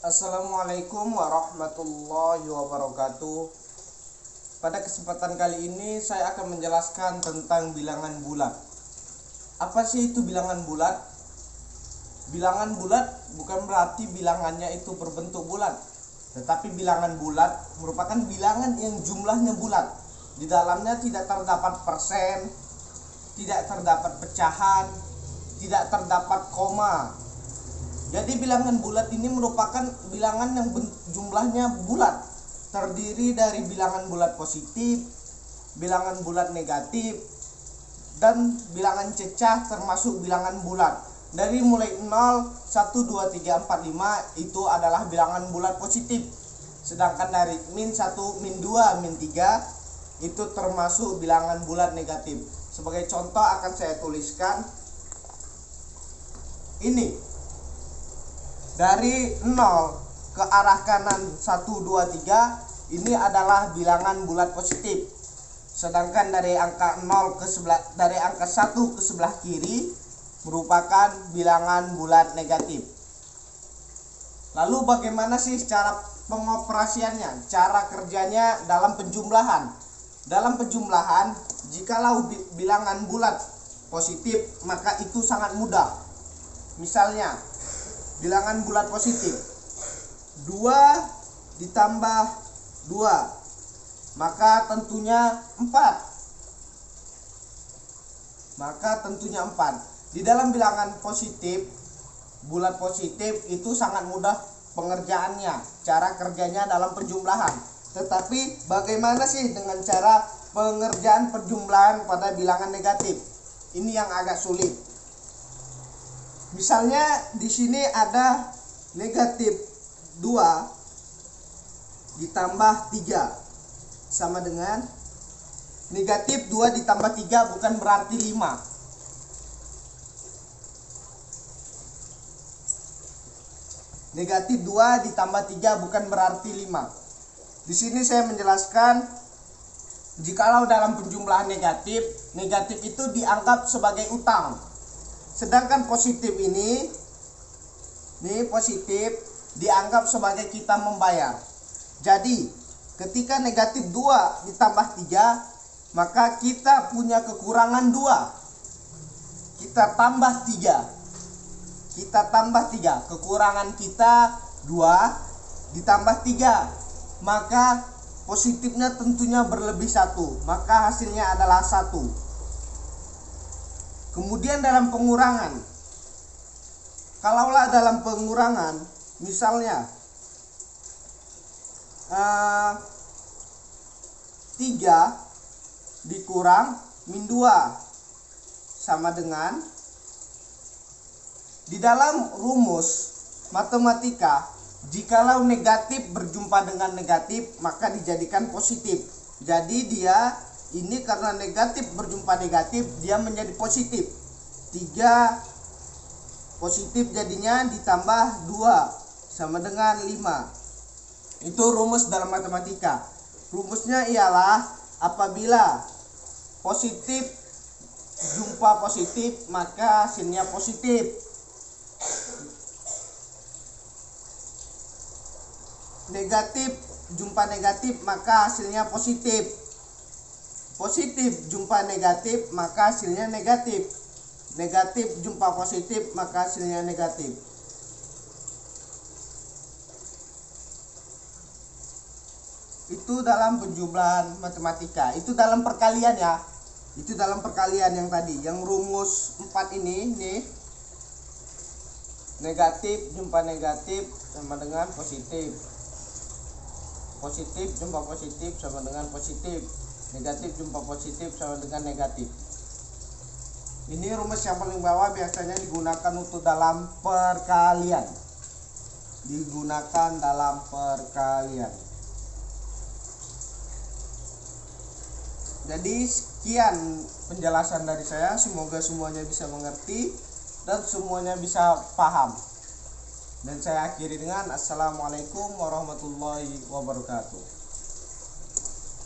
Assalamualaikum warahmatullahi wabarakatuh. Pada kesempatan kali ini saya akan menjelaskan tentang bilangan bulat. Apa sih itu bilangan bulat? Bilangan bulat bukan berarti bilangannya itu berbentuk bulat, tetapi bilangan bulat merupakan bilangan yang jumlahnya bulat. Di dalamnya tidak terdapat persen, tidak terdapat pecahan, tidak terdapat koma. Jadi bilangan bulat ini merupakan bilangan yang jumlahnya bulat, terdiri dari bilangan bulat positif, bilangan bulat negatif, dan bilangan cecah termasuk bilangan bulat. Dari mulai 0, 1, 2, 3, 4, 5 itu adalah bilangan bulat positif. Sedangkan dari min 1, min 2, min 3 itu termasuk bilangan bulat negatif. Sebagai contoh akan saya tuliskan ini. Dari 0 ke arah kanan 1, 2, 3 ini adalah bilangan bulat positif. Sedangkan dari angka 0 ke sebelah, dari angka 1 ke sebelah kiri merupakan bilangan bulat negatif. Lalu bagaimana sih cara pengoperasiannya? Cara kerjanya dalam penjumlahan. Dalam penjumlahan, jikalau bilangan bulat positif, maka itu sangat mudah. Misalnya bilangan bulat positif 2 ditambah 2 maka tentunya 4. Di dalam bilangan positif, bulat positif itu sangat mudah pengerjaannya, cara kerjanya dalam penjumlahan. Tetapi bagaimana sih dengan cara pengerjaan penjumlahan pada bilangan negatif? Ini yang agak sulit. Misalnya di sini ada negatif 2 ditambah 3 sama dengan negatif 2 ditambah 3 bukan berarti 5. Negatif 2 ditambah 3 bukan berarti 5. Di sini saya menjelaskan jikalau dalam penjumlahan negatif itu dianggap sebagai utang. Sedangkan positif ini positif dianggap sebagai kita membayar. Jadi ketika negatif 2 ditambah 3 maka kita punya kekurangan 2. Kita tambah 3. Kekurangan kita 2 ditambah 3. Maka positifnya tentunya berlebih 1. Maka hasilnya adalah 1. Kemudian dalam pengurangan, kalaulah dalam pengurangan misalnya 3 dikurang min 2 sama dengan, di dalam rumus matematika jikalau negatif berjumpa dengan negatif maka dijadikan positif. Jadi dia ini karena negatif berjumpa negatif dia menjadi positif. 3 positif jadinya ditambah 2 sama dengan 5. Itu rumus dalam matematika. Rumusnya ialah apabila positif jumpa positif maka hasilnya positif. Negatif jumpa negatif maka hasilnya positif. Positif jumpa negatif maka hasilnya negatif. Negatif jumpa positif maka hasilnya negatif. Itu dalam penjumlahan matematika. Itu dalam perkalian ya. Itu dalam perkalian yang tadi, yang rumus 4 ini nih. Negatif jumpa negatif sama dengan positif. Positif jumpa positif sama dengan positif. Negatif jumpa positif sama dengan negatif. Ini rumus yang paling bawah biasanya digunakan untuk dalam perkalian. Jadi sekian penjelasan dari saya. Semoga semuanya bisa mengerti dan semuanya bisa paham. Dan saya akhiri dengan Assalamualaikum warahmatullahi wabarakatuh.